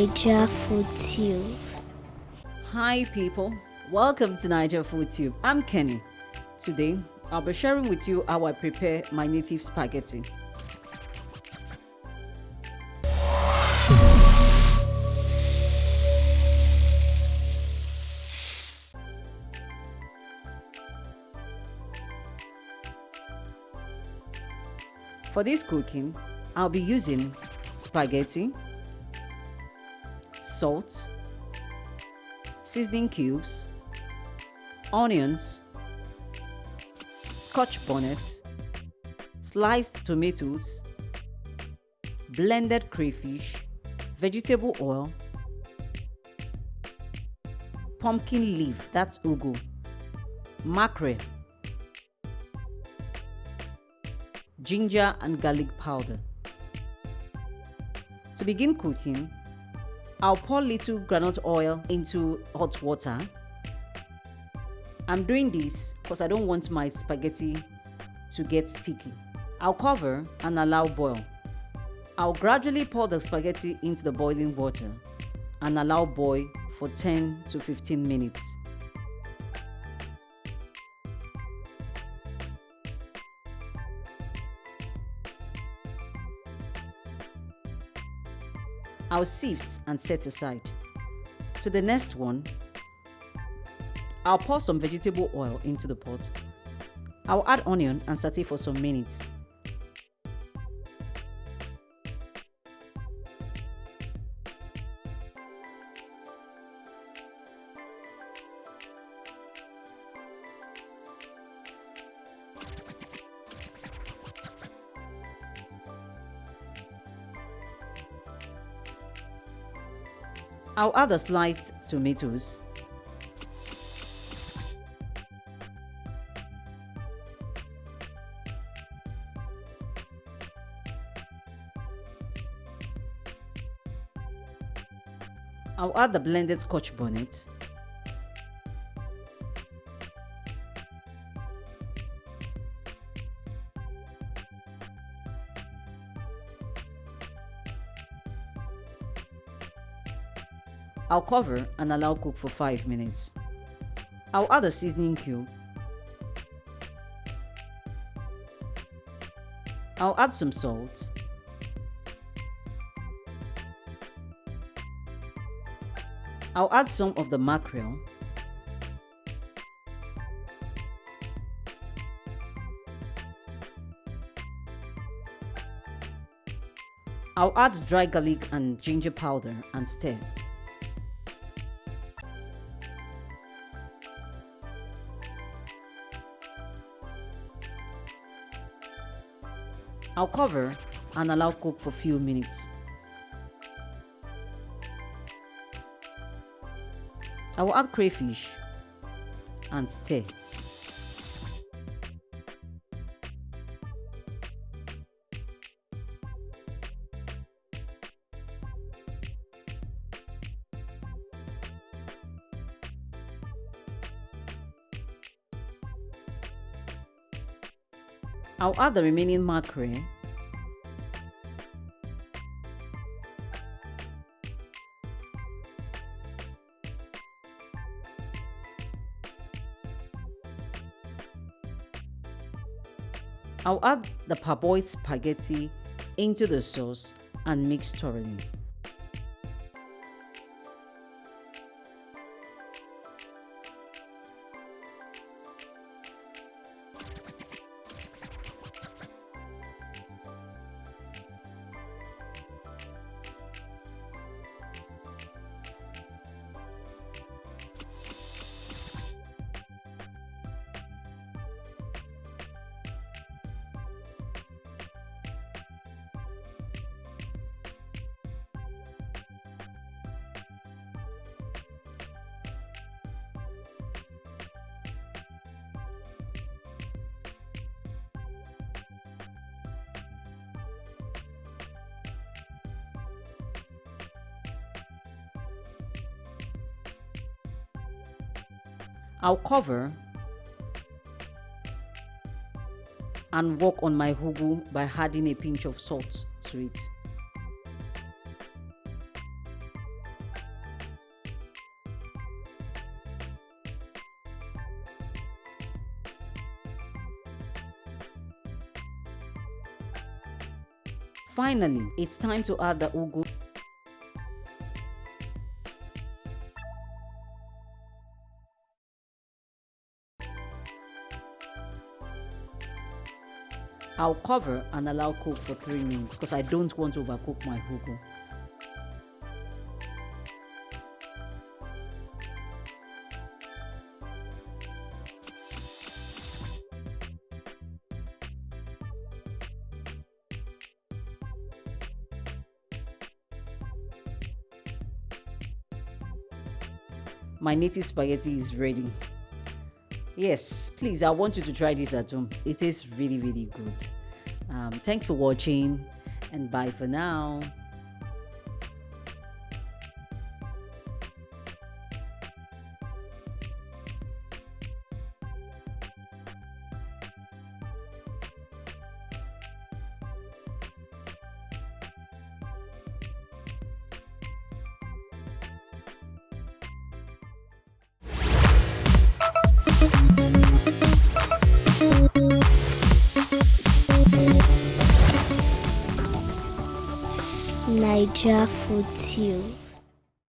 NaijaFoodTube. Hi people, welcome to NaijaFoodTube. I'm Kenny. Today, I'll be sharing with you how I prepare my native spaghetti. For this cooking, I'll be using spaghetti, salt, seasoning cubes, onions, scotch bonnet, sliced tomatoes, blended crayfish, vegetable oil, pumpkin leaf, that's ugu, mackerel, ginger and garlic powder. To begin cooking, I'll pour little groundnut oil into hot water. I'm doing this because I don't want my spaghetti to get sticky. I'll cover and allow boil. I'll gradually pour the spaghetti into the boiling water and allow boil for 10 to 15 minutes. I'll sift and set aside. To the next one, I'll pour some vegetable oil into the pot. I'll add onion and saute for some minutes. I'll add the sliced tomatoes. I'll add the blended scotch bonnet. I'll cover and allow cook for 5 minutes. I'll add a seasoning cube. I'll add some salt. I'll add some of the mackerel. I'll add dry garlic and ginger powder and stir. I'll cover and allow cook for a few minutes. I will add crayfish and stir. I'll add the remaining mackerel. I'll add the parboiled spaghetti into the sauce and mix thoroughly. I'll cover and work on my ugu by adding a pinch of salt to it. Finally, it's time to add the ugu. I'll cover and allow cook for 3 minutes because I don't want to overcook my ugu. My native spaghetti is ready. Yes, please, I want you to try this at home. It is really, really good. Thanks for watching, and bye for now. NaijaFoodTube.